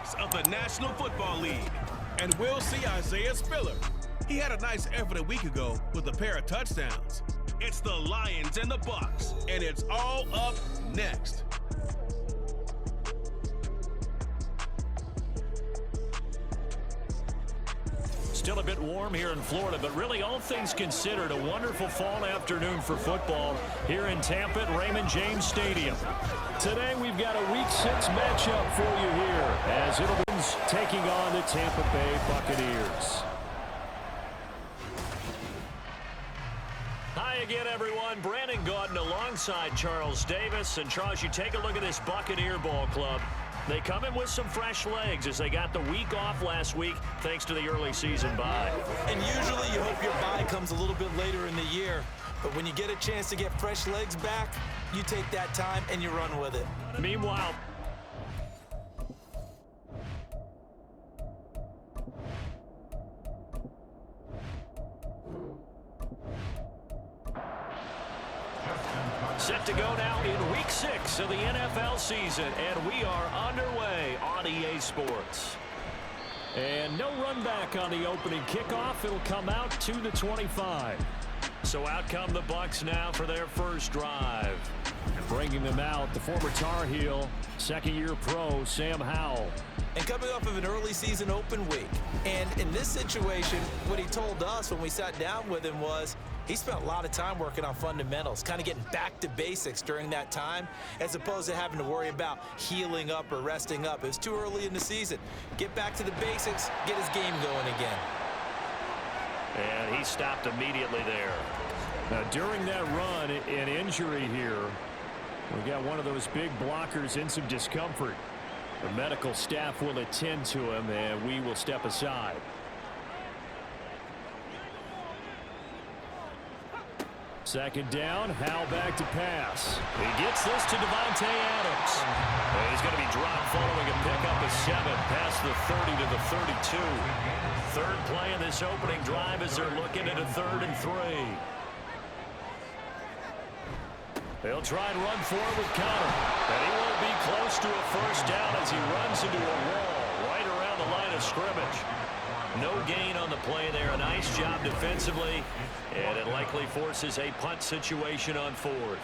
6 of the National Football League. And we'll see Isaiah Spiller. He had a nice effort a week ago with a pair of touchdowns. It's the Lions and the Bucs, and it's all up next. Still a bit warm here in Florida, but really all things considered, a wonderful fall afternoon for football here in Tampa at Raymond James Stadium. Today we've got a Week 6 matchup for you here as it'll be taking on the Tampa Bay Buccaneers. Hi again, everyone. Brandon Gaudin alongside Charles Davis. And Charles, you take a look at this Buccaneer ball club. They come in with some fresh legs as they got the week off last week thanks to the early season bye. And usually you hope your bye comes a little bit later in the year. But when you get a chance to get fresh legs back, you take that time and you run with it. Meanwhile, set to go now in Week 6 of the NFL season, and we are underway on EA Sports. And no run back on the opening kickoff. It'll come out to the 25. So out come the Bucs now for their first drive. And bringing them out, the former Tar Heel, second-year pro, Sam Howell. And coming off of an early season open week. And in this situation, what he told us when we sat down with him was he spent a lot of time working on fundamentals, kind of getting back to basics during that time, as opposed to having to worry about healing up or resting up. It was too early in the season. Get back to the basics, get his game going again. And he stopped immediately there. Now, during that run, an injury here. We got one of those big blockers in some discomfort. The medical staff will attend to him, and we will step aside. Second down, Howell back to pass. He gets this to Devontae Adams. And he's going to be dropped following a pickup of 7 past the 30 to the 32. Third play in this opening drive as they're looking at a 3rd and 3. They'll try and run forward with Conner. And he won't be close to a first down as he runs into a wall right around the line of scrimmage. No gain on the play there. A nice job defensively. And it likely forces a punt situation on 4th.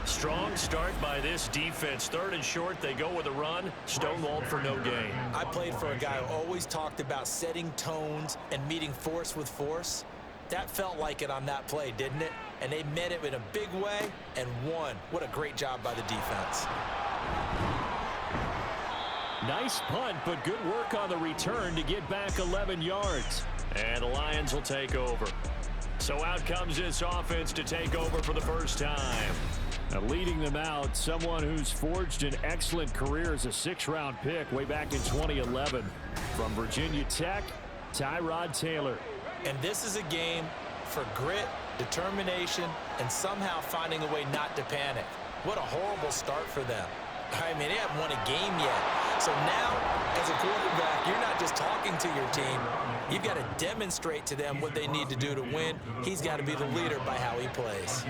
Strong start by this defense. 3rd and short. They go with a run. Stonewalled for no gain. I played for a guy who always talked about setting tones and meeting force with force. That felt like it on that play, didn't it? And they met it in a big way and won. What a great job by the defense. Nice punt, but good work on the return to get back 11 yards. And the Lions will take over. So out comes this offense to take over for the first time. Now leading them out, someone who's forged an excellent career as a 6th-round pick way back in 2011. From Virginia Tech, Tyrod Taylor. And this is a game for grit, determination, and somehow finding a way not to panic. What a horrible start for them. I mean, they haven't won a game yet. So now, as a quarterback, you're not just talking to your team. You've got to demonstrate to them what they need to do to win. He's got to be the leader by how he plays.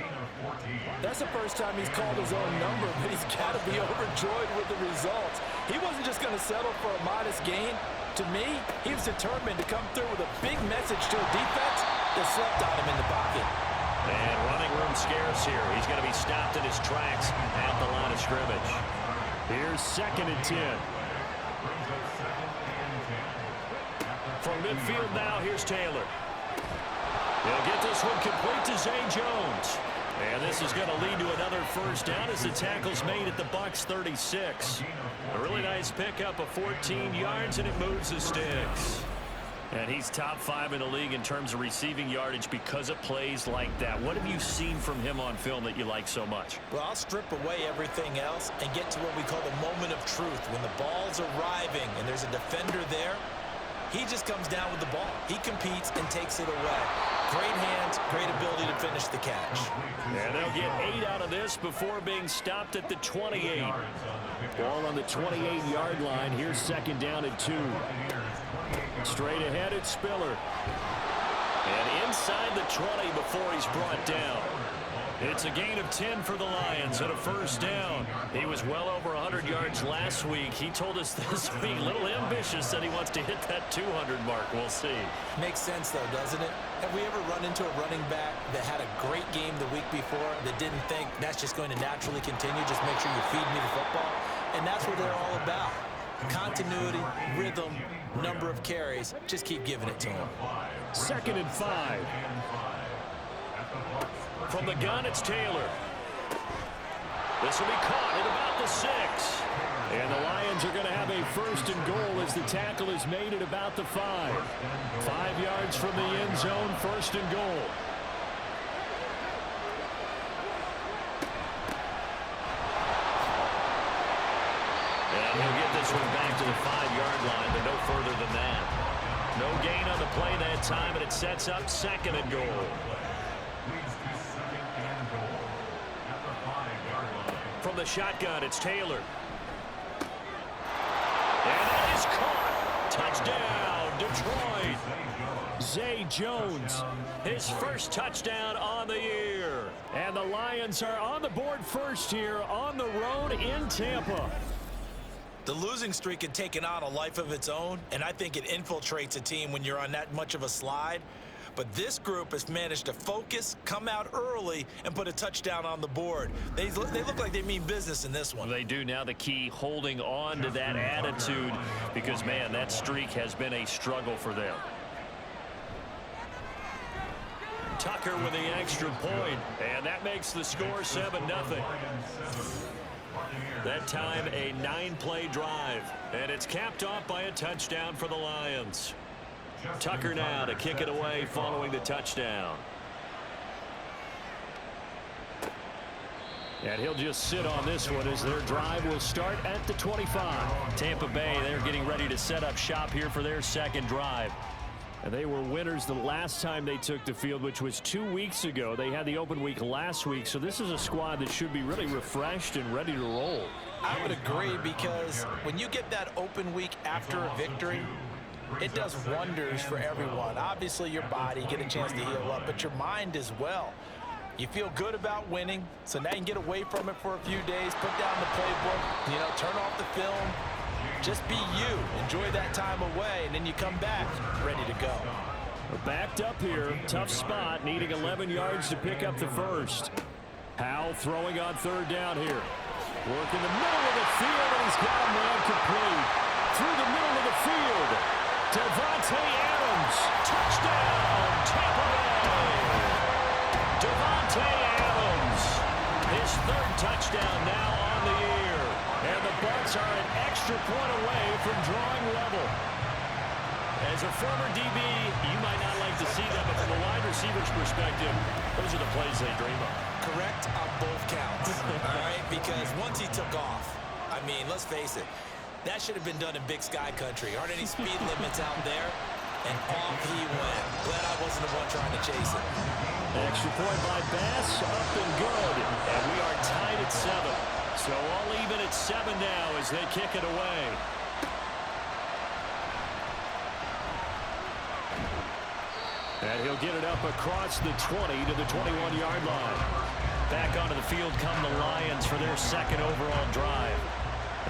That's the first time he's called his own number, but he's got to be overjoyed with the results. He wasn't just going to settle for a modest gain. To me, he was determined to come through with a big message to a defense that slept on him in the pocket. And running room scarce here. He's going to be stopped in his tracks at the line of scrimmage. Here's 2nd and 10. From midfield now, here's Taylor. He'll get this one complete to Zay Jones. And this is going to lead to another first down as the tackle's made at the Bucs 36. A really nice pickup of 14 yards, and it moves the sticks. And he's top 5 in the league in terms of receiving yardage because of plays like that. What have you seen from him on film that you like so much? Well, I'll strip away everything else and get to what we call the moment of truth. When the ball's arriving and there's a defender there, he just comes down with the ball. He competes and takes it away. Great hands, great ability to finish the catch. And they'll get 8 out of this before being stopped at the 28. Ball on the 28-yard line. Here's 2nd down and 2. Straight ahead, it's Spiller. And inside the 20 before he's brought down. It's a gain of 10 for the Lions and a first down. He was well over 100 yards last week. He told us this week, a little ambitious, that he wants to hit that 200 mark. We'll see. Makes sense, though, doesn't it? Have we ever run into a running back that had a great game the week before that didn't think that's just going to naturally continue? Just make sure you feed me the football. And that's what they're all about. Continuity, rhythm, number of carries. Just keep giving it to him. 2nd and 5. From the gun, it's Taylor. This will be caught at about the 6. And the Lions are going to have a 1st and goal as the tackle is made at about the 5. 5 yards from the end zone, 1st and goal. And he'll get this one back to the 5-yard line, but no further than that. No gain on the play that time, and it sets up 2nd and goal. From the shotgun, it's Taylor. And that is caught. Touchdown, Detroit. Zay Jones, his first touchdown on the year. And the Lions are on the board first here on the road in Tampa. The losing streak had taken on a life of its own, and I think it infiltrates a team when you're on that much of a slide. But this group has managed to focus, come out early, and put a touchdown on the board. They look like they mean business in this one. They do. Now the key, holding on to that attitude, because, man, that streak has been a struggle for them. Tucker with the extra point, and that makes the score 7-0. That time a 9-play drive, and it's capped off by a touchdown for the Lions. Tucker now to kick it away following the touchdown. And he'll just sit on this one as their drive will start at the 25. Tampa Bay, they're getting ready to set up shop here for their 2nd drive. And they were winners the last time they took the field, which was 2 weeks ago. They had the open week last week, so this is a squad that should be really refreshed and ready to roll. I would agree, because when you get that open week after a victory, it does wonders for everyone. Obviously, your body, get a chance to heal up, but your mind as well. You feel good about winning, so now you can get away from it for a few days, put down the playbook, turn off the film. Just be you. Enjoy that time away, and then you come back ready to go. We're backed up here. Tough spot, needing 11 yards to pick up the first. Howell throwing on 3rd down here. Work in the middle of the field, and he's got a man complete. Through the middle of the field. Devontae Adams. Touchdown, Tampa Bay. Devontae Adams. His 3rd touchdown now on the year. And the Bucs are an extra point away from drawing level. As a former DB, you might not like to see that, but from the wide receiver's perspective, those are the plays they dream of. Correct on both counts, all right? Because once he took off, I mean, let's face it, that should have been done in Big Sky Country. Aren't any speed limits out there? And off he went. Glad I wasn't the one trying to chase it. Extra point by Bass, up and good. And we are tied at 7. So all even at 7 now as they kick it away. And he'll get it up across the 20 to the 21-yard line. Back onto the field come the Lions for their 2nd overall drive.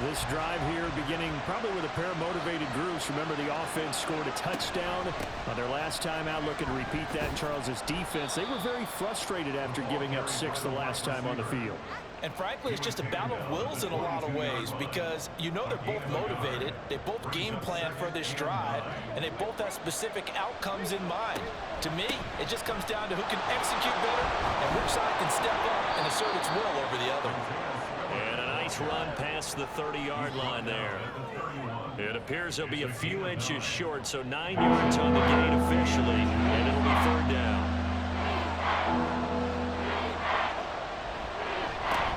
This drive here beginning probably with a pair of motivated groups. Remember, the offense scored a touchdown on their last time out. Looking to repeat that in Charles's defense. They were very frustrated after giving up 6 the last time on the field. And frankly, it's just a battle of wills in a lot of ways, because you know they're both motivated, they both game plan for this drive, and they both have specific outcomes in mind. To me, it just comes down to who can execute better and which side can step up and assert its will over the other. And a nice run past the 30-yard line there. It appears they'll be a few inches short, so 9 yards on the gain officially, and it'll be 3rd down.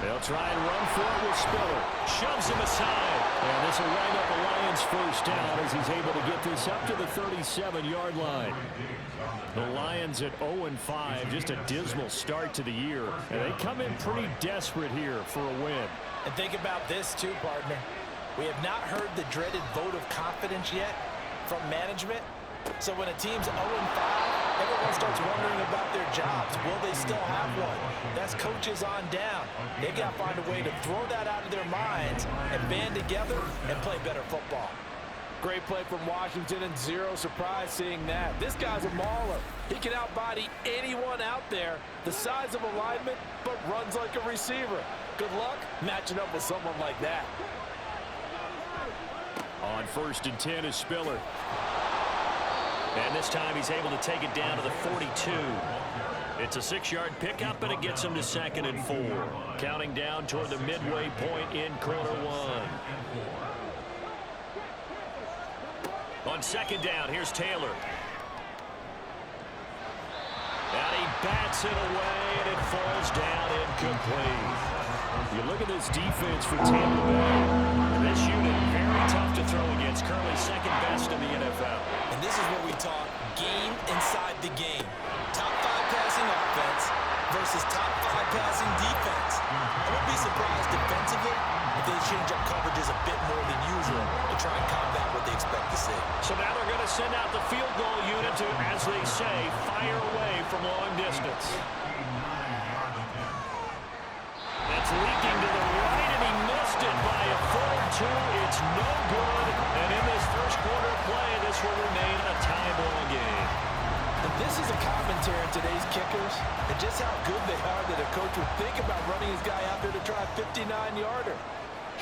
They'll try and run for it with Spiller. Shoves him aside. And this will wind up a Lions 1st down as he's able to get this up to the 37-yard line. The Lions at 0-5, just a dismal start to the year. And they come in pretty desperate here for a win. And think about this too, partner. We have not heard the dreaded vote of confidence yet from management. So when a team's 0-5, everyone starts wondering about their jobs. Will they still have one? That's coaches on down. They got to find a way to throw that out of their minds and band together and play better football. Great play from Washington, and zero surprise seeing that. This guy's a mauler. He can outbody anyone out there, the size of a lineman, but runs like a receiver. Good luck matching up with someone like that. On 1st and 10 is Spiller. And this time he's able to take it down to the 42. It's a 6-yard pickup, and it gets him to 2nd and 4. Counting down toward the midway point in quarter 1. On 2nd down, here's Taylor. And he bats it away, and it falls down incomplete. You look at this defense for Tampa Bay. This unit, very tough to throw against. Currently 2nd best in the NFL. And this is where we talk game inside the game. Top 5 passing offense versus top 5 passing defense. I wouldn't be surprised defensively if they change up coverages a bit more than usual to try and combat what they expect to see. So now they're going to send out the field goal unit to, as they say, fire away from long distance. That's leaking to the right, and he missed it by a foot or two. It's no good. And in this first quarter of play, this will remain a tie ball game. And this is a commentary on today's kickers and just how good they are that a coach would think about running his guy out there to try a 59-yarder.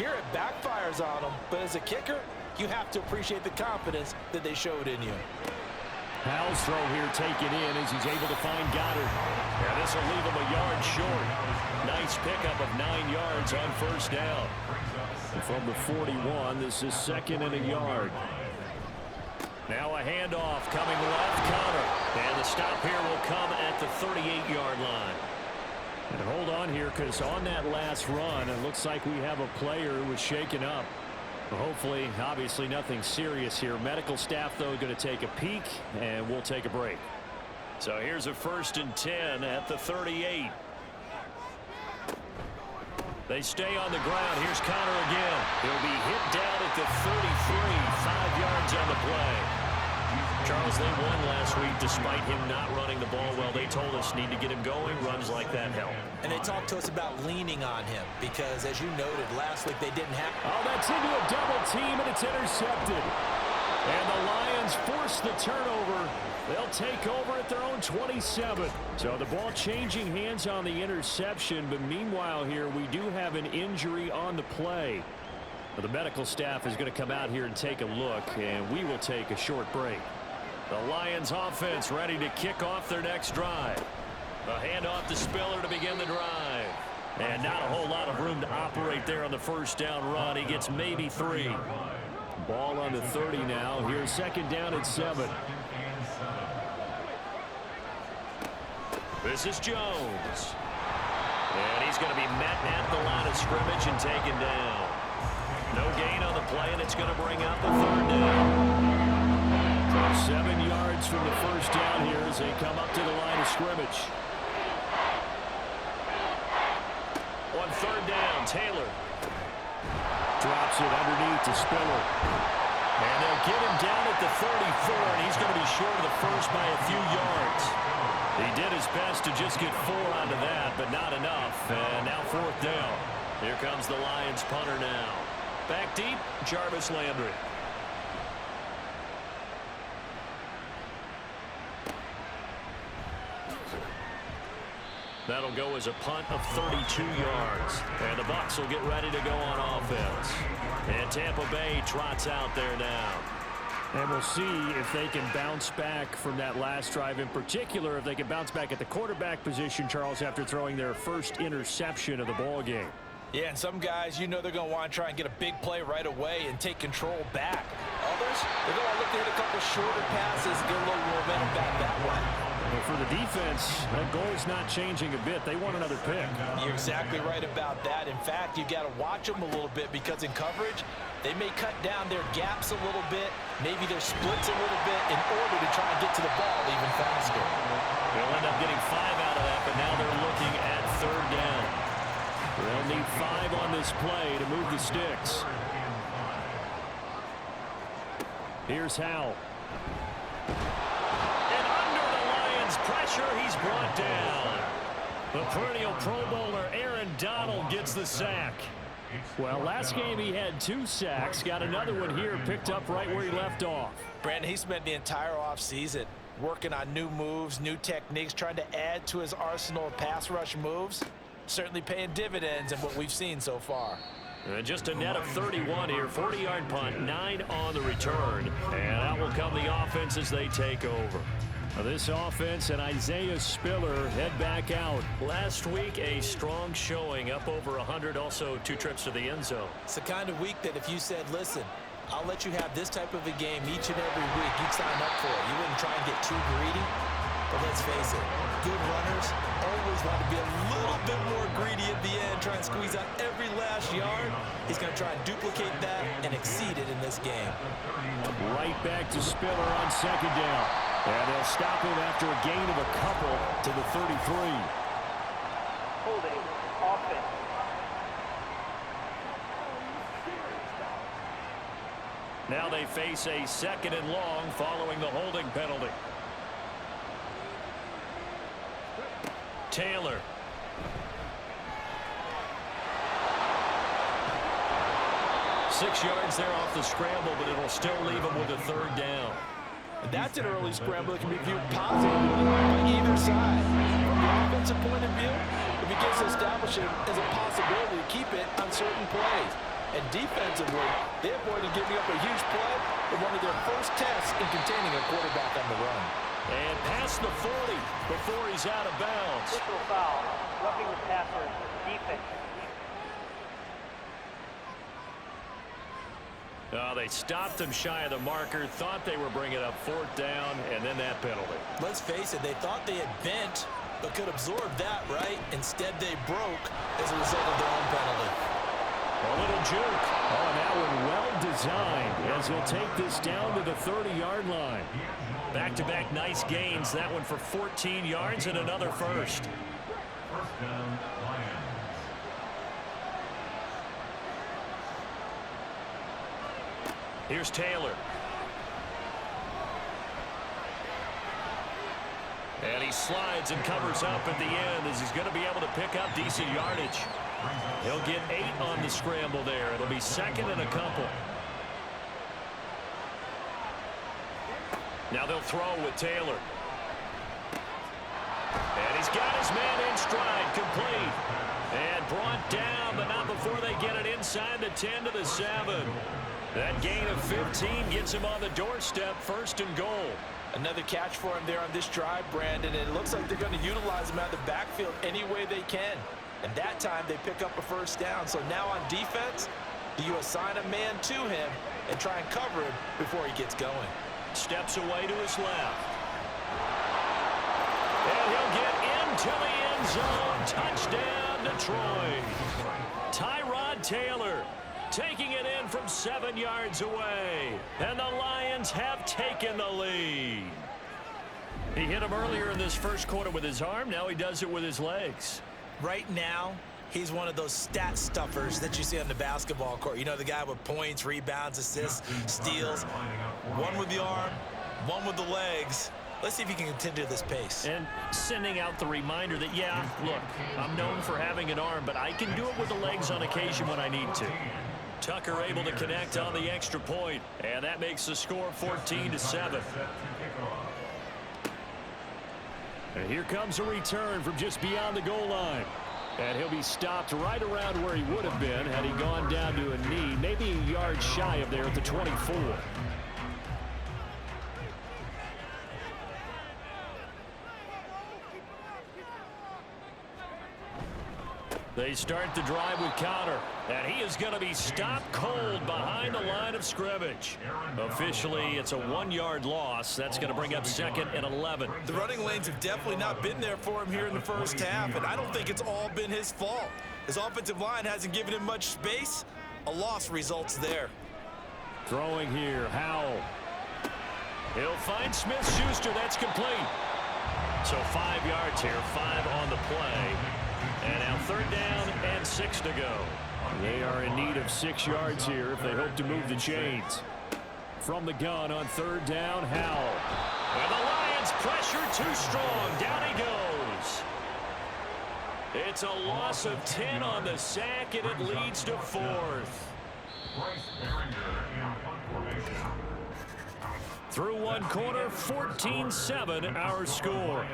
Here it backfires on him, but as a kicker, you have to appreciate the confidence that they showed in you. Powell's throw here taken in as he's able to find Goddard. Yeah, this will leave him a yard short. Nice pickup of 9 yards on 1st down. And from the 41, this is 2nd and a yard. Now a handoff coming left, Connor. And the stop here will come at the 38-yard line. And hold on here, because on that last run, it looks like we have a player who was shaken up. Hopefully, obviously nothing serious here. Medical staff, though, going to take a peek, and we'll take a break. So here's a 1st and 10 at the 38. They stay on the ground. Here's Connor again. He'll be hit down at the 33, 5 yards on the play. Charles, they won last week despite him not running the ball well. They told us need to get him going. Runs like that help. And they talked to us about leaning on him because, as you noted, last week they didn't have... Oh, that's into a double team, and it's intercepted. And the Lions force the turnover. They'll take over at their own 27. So the ball changing hands on the interception, but meanwhile here we do have an injury on the play. The medical staff is going to come out here and take a look, and we will take a short break. The Lions offense ready to kick off their next drive. A handoff to Spiller to begin the drive. And not a whole lot of room to operate there on the 1st down run. He gets maybe 3. Ball on the 30 now. Here's 2nd down at 7. This is Jones. And he's going to be met at the line of scrimmage and taken down. No gain on the play, and it's going to bring up the 3rd down. 7 yards from the 1st down here as they come up to the line of scrimmage. On 3rd down, Taylor drops it underneath to Spiller. And they'll get him down at the 34, and he's going to be short of the 1st by a few yards. He did his best to just get 4 onto that, but not enough. And now 4th down. Here comes the Lions punter now. Back deep, Jarvis Landry. That'll go as a punt of 32 yards. And the Bucs will get ready to go on offense. And Tampa Bay trots out there now. And we'll see if they can bounce back from that last drive, in particular, if they can bounce back at the quarterback position, Charles, after throwing their first interception of the ball game. Yeah, and some guys, you know they're going to want to try and get a big play right away and take control back. Others, they're going to look to hit a couple shorter passes and get a little momentum back that way. But for the defense, that goal's not changing a bit. They want another pick. You're exactly right about that. In fact, you've got to watch them a little bit because in coverage, they may cut down their gaps a little bit, maybe their splits a little bit in order to try and get to the ball even faster. They'll end up getting 5 out of that, but now they're looking at 3rd down. They'll need 5 on this play to move the sticks. Here's Howell. And under the line pressure. He's brought down. The perennial Pro Bowler Aaron Donald gets the sack. Well, last game he had 2 sacks. Got another one here, picked up right where he left off. Brandon, he spent the entire offseason working on new moves, new techniques, trying to add to his arsenal of pass rush moves. Certainly paying dividends in what we've seen so far. Just a net of 31 here. 40-yard punt, 9 on the return. And out will come the offense as they take over. This offense and Isaiah Spiller head back out. Last week, a strong showing, up over 100, also 2 trips to the end zone. It's the kind of week that if you said, listen, I'll let you have this type of a game each and every week, you'd sign up for it. You wouldn't try and get too greedy. But let's face it, good runners always want to be a little bit more greedy at the end, try and squeeze out every last yard. He's going to try and duplicate that and exceed it in this game. Right back to Spiller on 2nd down. And they'll stop him after a gain of a couple to the 33. Holding offense. Now they face a 2nd and long following the holding penalty. Taylor. Six yards there off the scramble, but it'll still leave him with a 3rd down. And that's an early scramble that can be viewed positively by either side. From the offensive point of view, it begins to establish it as a possibility to keep it on certain plays. And defensively, they avoided giving up a huge play in one of their first tests in containing a quarterback on the run. And past the 40 before he's out of bounds. Official foul. Roughing the passer. Defense. They stopped him shy of the marker, thought they were bringing up 4th down, and then that penalty. Let's face it, they thought they had bent, but could absorb that, right? Instead, they broke as a result of their own penalty. A little juke. Oh, that one well designed as he'll take this down to the 30-yard line. Back-to-back nice gains. That one for 14 yards and another first. First down, Lions. Here's Taylor. And he slides and covers up at the end as he's going to be able to pick up decent yardage. He'll get 8 on the scramble there. It'll be 2nd and a couple. Now they'll throw with Taylor. And he's got his man in stride, complete. And brought down, but not before they get it inside the 10 to the 7. That gain of 15 gets him on the doorstep, 1st and goal. Another catch for him there on this drive, Brandon, and it looks like they're going to utilize him out of the backfield any way they can. And that time they pick up a 1st down. So now on defense, do you assign a man to him and try and cover him before he gets going? Steps away to his left. And he'll get into the end zone. Touchdown, Detroit. Tyrod Taylor taking it in from 7 yards away. And the Lions have taken the lead. He hit him earlier in this first quarter with his arm. Now he does it with his legs. Right now, he's one of those stat stuffers that you see on the basketball court. You know, the guy with points, rebounds, assists, steals. One with the arm, one with the legs. Let's see if he can continue this pace. And sending out the reminder that, yeah, look, I'm known for having an arm, but I can do it with the legs on occasion when I need to. Tucker able to connect on the extra point, and that makes the score 14-7. And here comes a return from just beyond the goal line. And he'll be stopped right around where he would have been had he gone down to a knee, maybe a yard shy of there at the 24. They start the drive with Connor, and he is going to be stopped cold behind the line of scrimmage. Officially, it's a 1-yard loss. That's going to bring up 2nd and 11. The running lanes have definitely not been there for him here in the first half, and I don't think it's all been his fault. His offensive line hasn't given him much space. A loss results there. Throwing here, Howell. He'll find Smith-Schuster. That's complete. So 5 yards here, 5 on the play. And now 3rd down and 6 to go. They are in need of 6 yards here if they hope to move the chains. From the gun on 3rd down, Howell. And the Lions pressure too strong. Down he goes. It's a loss of 10 on the sack, and it leads to 4th. Through one quarter, 14-7 our score.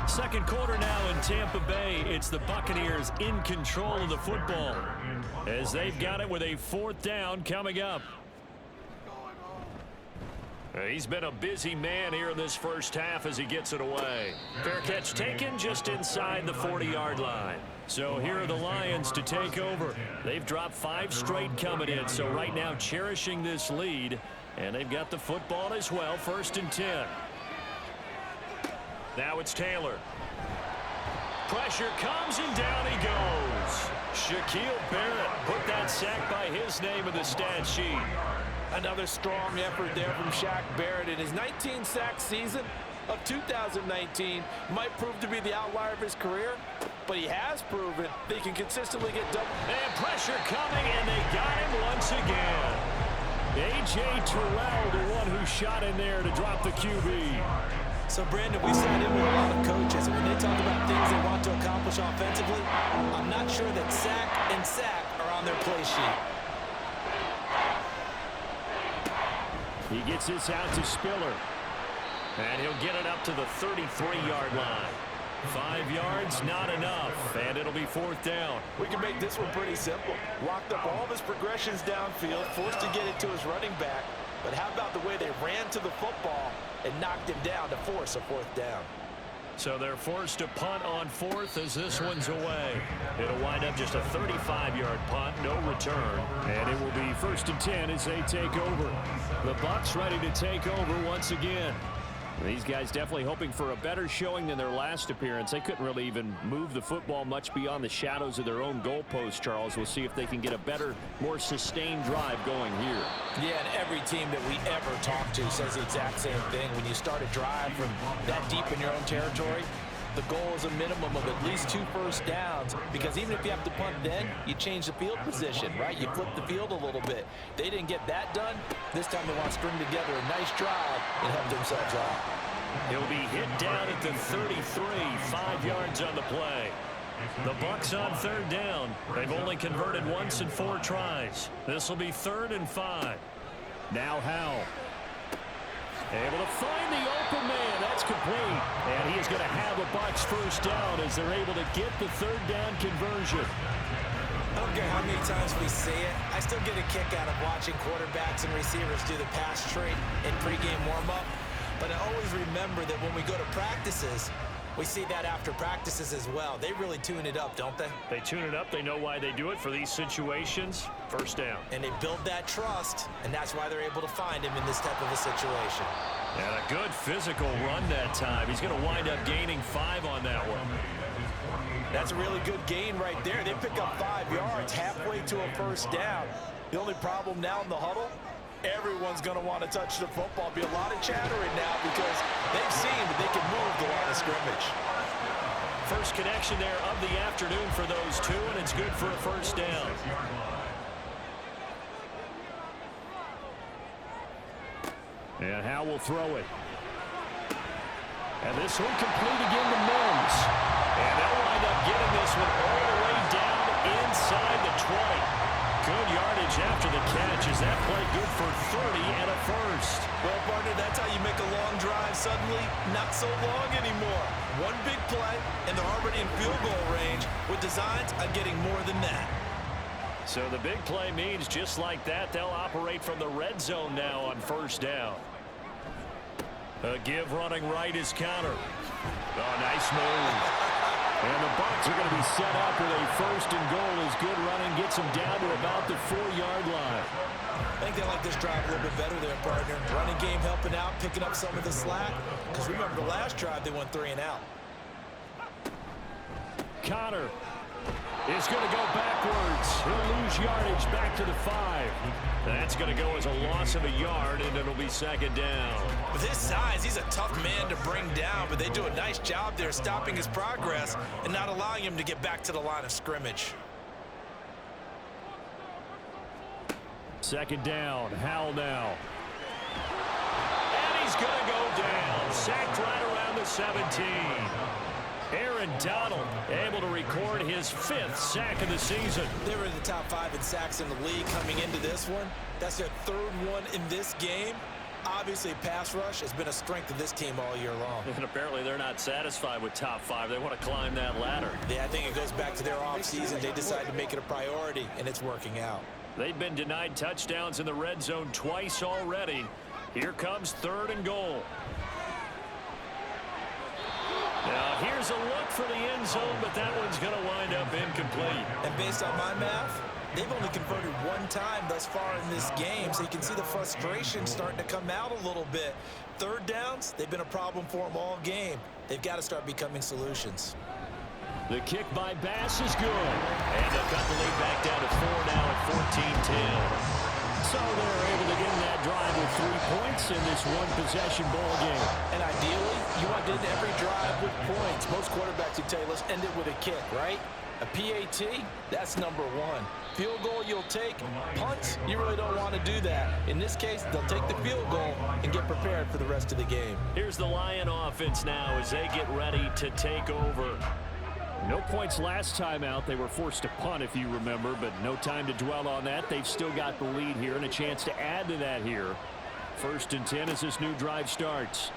Second quarter now in Tampa Bay. It's the Buccaneers in control of the football as they've got it with a 4th down coming up. He's been a busy man here in this first half as he gets it away. Fair catch taken just inside the 40-yard line. So here are the Lions to take over. They've dropped 5 straight coming in, so right now cherishing this lead. And they've got the football as well, 1st and 10. Now it's Taylor. Pressure comes and down he goes. Shaquille Barrett put that sack by his name in the stat sheet. Another strong effort there from Shaq Barrett in his 19-sack season of 2019. Might prove to be the outlier of his career, but he has proven that he can consistently get double. And pressure coming, and they got him once again. A.J. Terrell, the one who shot in there to drop the QB. So, Brandon, we sat in with a lot of coaches, and when they talk about things they want to accomplish offensively, I'm not sure that sack and sack are on their play sheet. He gets this out to Spiller. And he'll get it up to the 33-yard line. 5 yards, not enough, and it'll be 4th down. We can make this one pretty simple. Locked up all of his progressions downfield, forced to get it to his running back. But how about the way they ran to the football and knocked him down to force a 4th down? So they're forced to punt on 4th as this one's away. It'll wind up just a 35-yard punt, no return. And it will be 1st and 10 as they take over. The Bucs ready to take over once again. These guys definitely hoping for a better showing than their last appearance. They couldn't really even move the football much beyond the shadows of their own goalpost, Charles. We'll see if they can get a better, more sustained drive going here. Yeah, and every team that we ever talk to says the exact same thing. When you start a drive from that deep in your own territory, the goal is a minimum of at least 2 first downs, because even if you have to punt then, you change the field position, right? You flip the field a little bit. They didn't get that done. This time they want to string together a nice drive and help themselves out. He'll be hit down at the 33, 5 yards on the play. The Bucs on 3rd down. They've only converted once in 4 tries. This will be 3rd and 5. Now Howell. Able to find the open man. That's complete. And he is going to have a Bucs 1st down as they're able to get the 3rd down conversion. I don't care how many times we see it. I still get a kick out of watching quarterbacks and receivers do the pass trade in pregame warm-up. But I always remember that when we go to practices, we see that after practices as well. They really tune it up, don't they? They tune it up. They know why they do it for these situations. 1st down. And they build that trust, and that's why they're able to find him in this type of a situation. And a good physical run that time. He's going to wind up gaining 5 on that one. That's a really good gain right there. They pick up 5 yards halfway to a 1st down. The only problem now in the huddle, everyone's going to want to touch the football. Be a lot of chattering now because they've seen that they can move the line of scrimmage. First connection there of the afternoon for those 2, and it's good for a 1st down. And Howell will throw it. And this one complete again to Mims. And they'll wind up getting this one all the way down inside the 20. Good yardage after the catch. Is that play good for 30 and a 1st? Well, partner, that's how you make a long drive suddenly not so long anymore. One big play, and they're already in field goal range with designs on getting more than that. So the big play means just like that, they'll operate from the red zone now on 1st down. A give running right is counter. Oh, nice move. And the Bucs are going to be set up with a 1st and goal as good running gets them down to about the 4-yard line. I think they like this drive a little bit better there, partner. Running game helping out, picking up some of the slack. Because remember, the last drive they went 3 and out. Connor is going to go backwards. He'll lose yardage back to the 5. That's going to go as a loss of a yard, and it'll be 2nd down. With his size, he's a tough man to bring down, but they do a nice job there stopping his progress and not allowing him to get back to the line of scrimmage. Second down. Howell now. And he's going to go down. Sacked right around the 17. Aaron Donald able to record his 5th sack of the season. They were in the top 5 in sacks in the league coming into this one. That's their 3rd one in this game. Obviously, pass rush has been a strength of this team all year long. And apparently they're not satisfied with top 5. They want to climb that ladder. Yeah, I think it goes back to their offseason. They decided to make it a priority, and it's working out. They've been denied touchdowns in the red zone twice already. Here comes 3rd and goal. Now, here's a look for the end zone, but that one's going to wind up incomplete. And based on my math, they've only converted 1 time thus far in this game, so you can see the frustration starting to come out a little bit. 3rd downs, they've been a problem for them all game. They've got to start becoming solutions. The kick by Bass is good. And they'll cut the lead back down to 4 now at 14-10. So they're able to get in that drive with 3 points in this one-possession ball game. And ideally, you want to end every drive with points. Most quarterbacks, you tell you, let's end it with a kick, right? A PAT, that's number 1. Field goal you'll take. Punts, you really don't want to do that. In this case, they'll take the field goal and get prepared for the rest of the game. Here's the Lion offense now as they get ready to take over. No points last time out. They were forced to punt, if you remember, but no time to dwell on that. They've still got the lead here and a chance to add to that here. 1st and 10 as this new drive starts.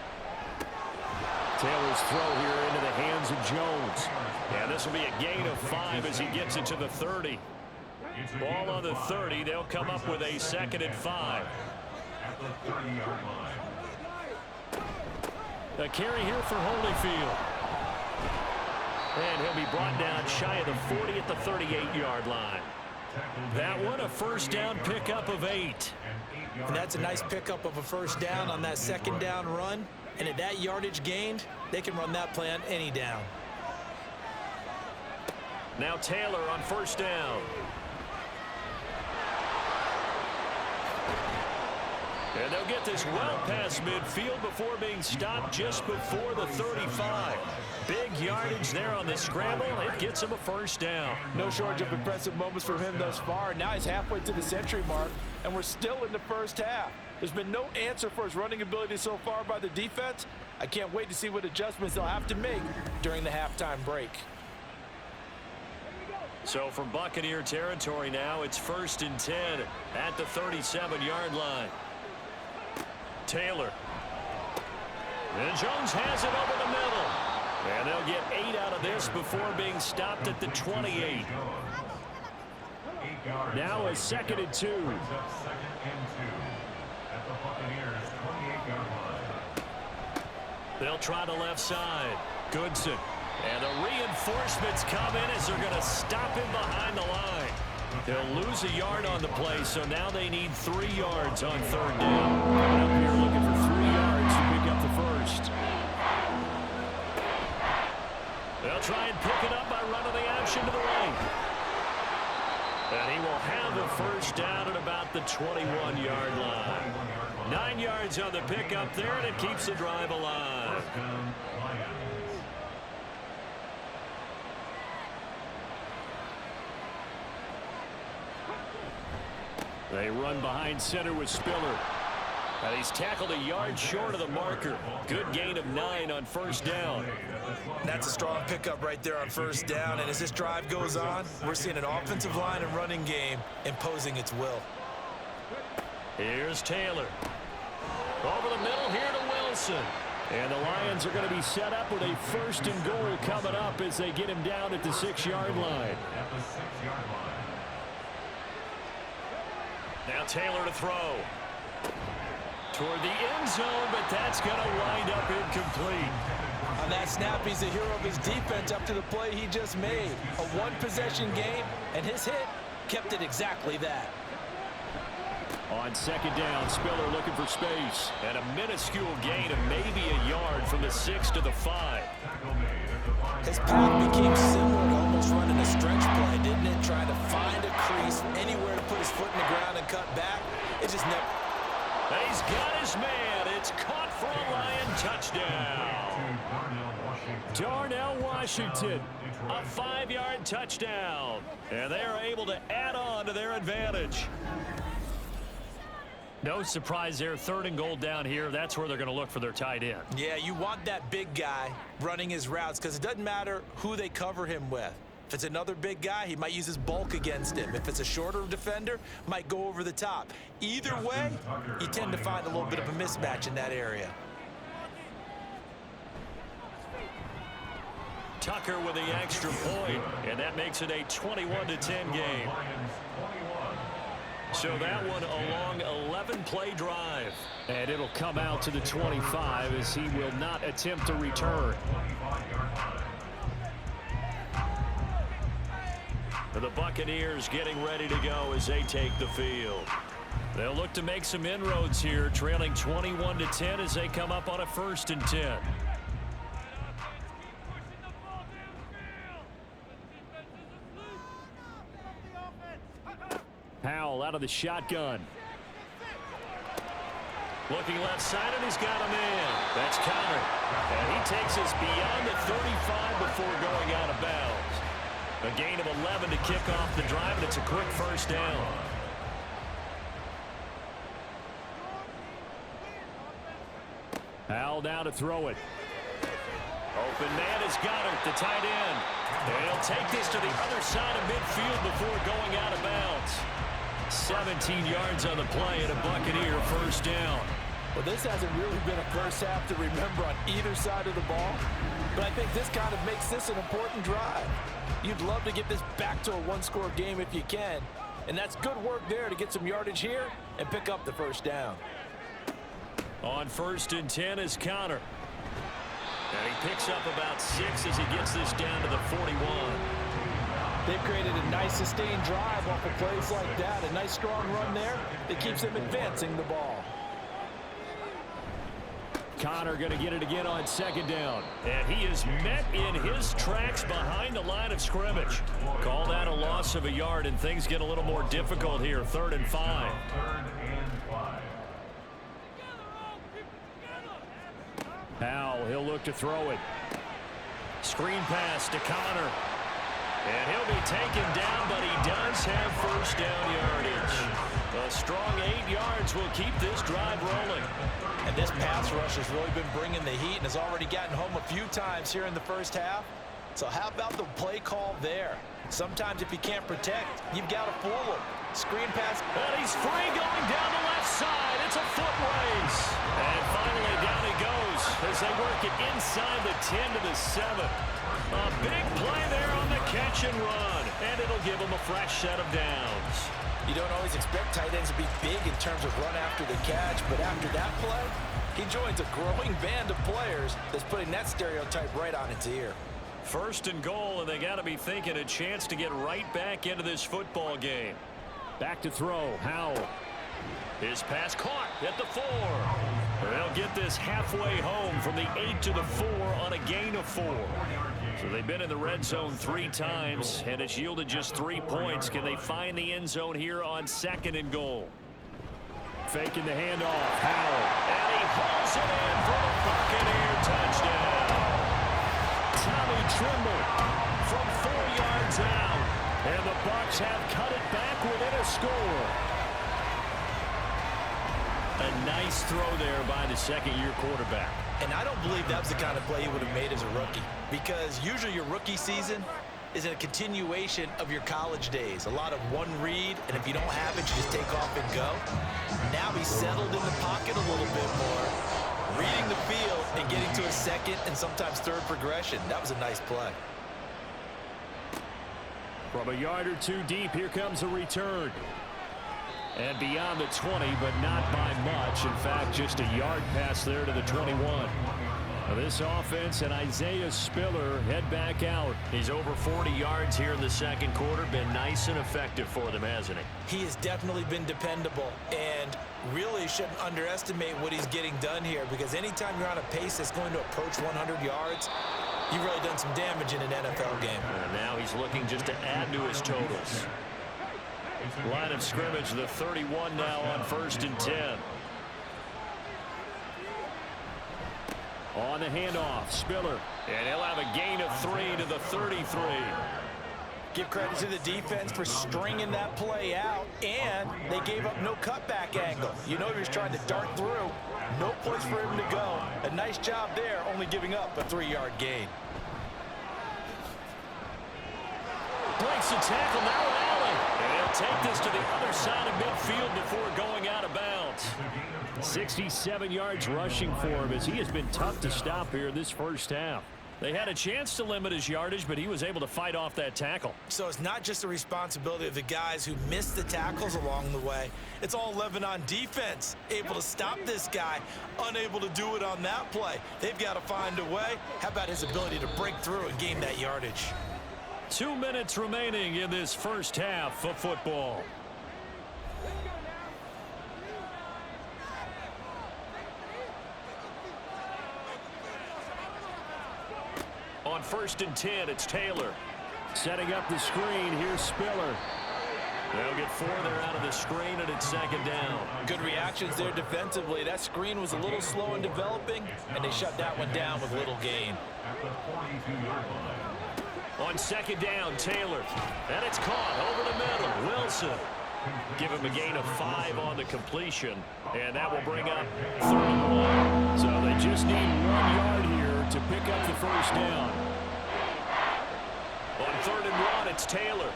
Taylor's throw here into the hands of Jones. Yeah, this will be a gain of 5 as he gets it to the 30. Ball on the 30. They'll come up with a 2nd and 5. At the 30-yard line. A carry here for Holyfield. And he'll be brought down shy of the 40 at the 38-yard line. That one, a 1st down pickup of 8. And that's a nice pickup of a 1st down on that 2nd down run. And at that yardage gained, they can run that play on any down. Now Taylor on 1st down. And they'll get this well past midfield before being stopped just before the 35. Big yardage there on the scramble. It gets him a 1st down. No shortage of impressive moments from him thus far. Now he's halfway to the century mark, and we're still in the 1st half. There's been no answer for his running ability so far by the defense. I can't wait to see what adjustments they'll have to make during the halftime break. So from Buccaneer territory now, it's 1st and 10 at the 37-yard line. Taylor. And Jones has it over the middle. And they'll get 8 out of this before being stopped at the 28. Now a 2nd and 2. At the Buccaneers 28-yard line. They'll try the left side. Goodson. And the reinforcements come in as they're going to stop him behind the line. They'll lose a yard on the play, so now they need 3 yards on 3rd down. Coming up here looking for 3 yards to pick up the 1st. They'll try and pick it up by running the option to the right. And he will have a 1st down at about the 21-yard line. 9 yards on the pickup there, and it keeps the drive alive. They run behind center with Spiller. And he's tackled a yard short of the marker. Good gain of 9 on 1st down. That's a strong pickup right there on 1st down. And as this drive goes on, we're seeing an offensive line and running game imposing its will. Here's Taylor. Over the middle here to Wilson. And the Lions are going to be set up with a 1st and goal coming up as they get him down at the 6-yard line. At the 6-yard line. Now Taylor to throw. Toward the end zone, but that's going to wind up incomplete. On that snap, he's the hero of his defense up to the play he just made. A one-possession game, and his hit kept it exactly that. On 2nd down, Spiller looking for space. And a minuscule gain of maybe a yard from the 6 to the 5. His path became similar to almost running a stretch play, didn't it? Trying to find a crease, anywhere to put his foot in the ground and cut back. It just never... He's got his man. It's caught for a Lion touchdown. Darnell Washington. A 5-yard touchdown. And they are able to add on to their advantage. No surprise there. 3rd and goal down here. That's where they're going to look for their tight end. Yeah, you want that big guy running his routes because it doesn't matter who they cover him with. If it's another big guy, he might use his bulk against him. If it's a shorter defender, might go over the top. Either way, you tend to find a little bit of a mismatch in that area. Tucker with the extra point, and that makes it a 21-10 game. So that one a long 11-play drive. And it'll come out to the 25 as he will not attempt to return. The Buccaneers getting ready to go as they take the field. They'll look to make some inroads here, trailing 21-10 as they come up on a 1st and 10. Powell out of the shotgun. Looking left side, and he's got him in. That's Connor. And he takes us beyond the 35 before going out of bounds. A gain of 11 to kick off the drive, and it's a quick 1st down. Powell now to throw it. Open man has got it, the tight end. And he'll take this to the other side of midfield before going out of bounds. 17 yards on the play and a Buccaneer 1st down. Well, this hasn't really been a first half to remember on either side of the ball, but I think this kind of makes this an important drive. You'd love to get this back to a 1-score game if you can, and that's good work there to get some yardage here and pick up the 1st down. On 1st and 10 is Connor. And he picks up about 6 as he gets this down to the 41. They've created a nice sustained drive off of plays like that. A nice strong run there that keeps them advancing the ball. Connor going to get it again on 2nd down. And he is met in his tracks behind the line of scrimmage. Call that a loss of a yard, and things get a little more difficult here. 3rd and 5. Powell, he'll look to throw it. Screen pass to Connor. And he'll be taken down, but he does have 1st down yardage. A strong 8 yards will keep this drive rolling. And this pass rush has really been bringing the heat and has already gotten home a few times here in the 1st half. So how about the play call there? Sometimes if you can't protect, you've got to fool him. Screen pass. And he's free going down the left side. It's a foot race. And finally down he goes as they work it inside the 10 to the 7. A big play there on the catch and run. And it'll give him a fresh set of downs. You don't always expect tight ends to be big in terms of run after the catch, but after that play, he joins a growing band of players that's putting that stereotype right on its ear. 1st and goal, and they got to be thinking a chance to get right back into this football game. Back to throw, Howell. His pass caught at the 4. They'll get this halfway home from the 8 to the 4 on a gain of 4. So they've been in the red zone 3 times, and it's yielded just 3 points. Can they find the end zone here on 2nd and goal? Faking the handoff, Howell. And he hauls it in for the Buccaneer touchdown. Tommy Trimble from 4 yards out. And the Bucs have cut it back within a score. A nice throw there by the 2nd-year quarterback. And I don't believe that was the kind of play he would have made as a rookie, because usually your rookie season is a continuation of your college days. A lot of one read, and if you don't have it, you just take off and go. Now he's settled in the pocket a little bit more, reading the field and getting to a 2nd and sometimes 3rd progression. That was a nice play. From a yard or 2 deep, here comes a return. And beyond the 20, but not by much. In fact, just a yard pass there to the 21. Now this offense and Isaiah Spiller head back out. He's over 40 yards here in the 2nd quarter. Been nice and effective for them, hasn't he? He has definitely been dependable, and really shouldn't underestimate what he's getting done here, because anytime you're on a pace that's going to approach 100 yards, you've really done some damage in an NFL game. And now he's looking just to add to his totals. Line of scrimmage, the 31 now on 1st and 10. On the handoff, Spiller. And he'll have a gain of 3 to the 33. Give credit to the defense for stringing that play out, and they gave up no cutback angle. You know he was trying to dart through. No place for him to go. A nice job there, only giving up a 3-yard gain. Breaks the tackle, now Allen. And he'll take this to the other side of midfield before going out of bounds. 67 yards rushing for him as he has been tough to stop here in this first half. They had a chance to limit his yardage, but he was able to fight off that tackle. So it's not just the responsibility of the guys who missed the tackles along the way. It's all living on defense. Able to stop this guy, unable to do it on that play. They've got to find a way. How about his ability to break through and gain that yardage? 2 minutes remaining in this first half of football. On 1st and 10, it's Taylor. Setting up the screen, here's Spiller. They'll get 4 there out of the screen, and it's 2nd down. Good reactions there defensively. That screen was a little slow in developing, and they shut that one down with little gain. At the 42-yard line. On 2nd down, Taylor. And it's caught over the middle. Wilson. Give him a gain of 5 on the completion, and that will bring up 3rd and 1. So they just need 1 yard here to pick up the first down. On 3rd and 1, it's Taylor.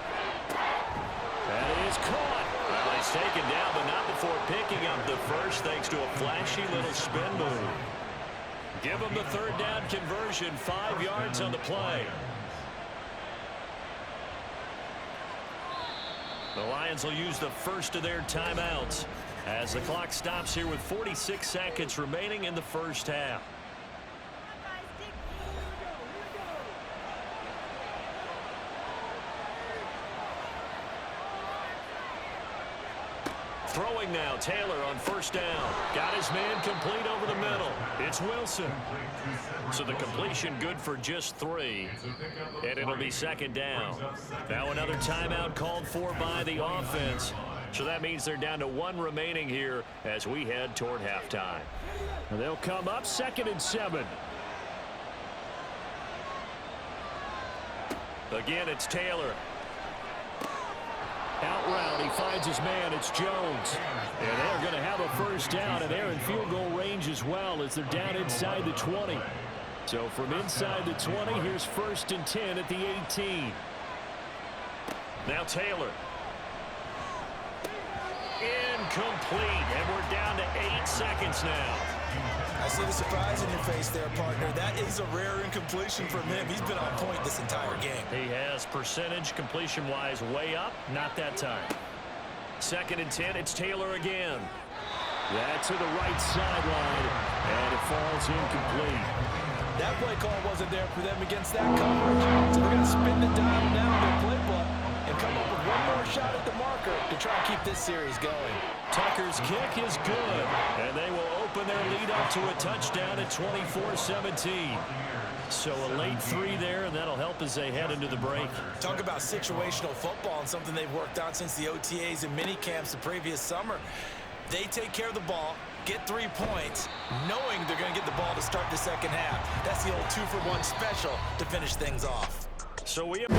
That is caught. Well, he's taken down, but not before picking up the first thanks to a flashy little spin move. Give him the 3rd down conversion, 5 yards on the play. The Lions will use the first of their timeouts as the clock stops here with 46 seconds remaining in the first half. Throwing now, Taylor on 1st down. Got his man complete over the middle. It's Wilson. So the completion good for just 3. And it'll be 2nd down. Now another timeout called for by the offense. So that means they're down to 1 remaining here as we head toward halftime. And they'll come up 2nd and 7. Again, it's Taylor. Out route, he finds his man. It's Jones. And they're going to have a first down, and they're in field goal range as well as they're down inside the 20. So from inside the 20, here's 1st and 10 at the 18. Now Taylor. Incomplete, and we're down to 8 seconds now. I see the surprise in your face there, partner. That is a rare incompletion from him. He's been on point this entire game. He has percentage completion-wise way up, not that time. 2nd and 10, it's Taylor again. That's to the right sideline, and it falls incomplete. That play call wasn't there for them against that coverage. So they're going to spin the dial now in their playbook and come up with 1 more shot at the marker to try and keep this series going. Tucker's kick is good, and they will open their lead up to a touchdown at 24-17. So a late 3 there, and that'll help as they head into the break. Talk about situational football and something they've worked on since the OTAs and mini camps the previous summer. They take care of the ball, get 3 points, knowing they're going to get the ball to start the second half. That's the old 2-for-1 special to finish things off. So we have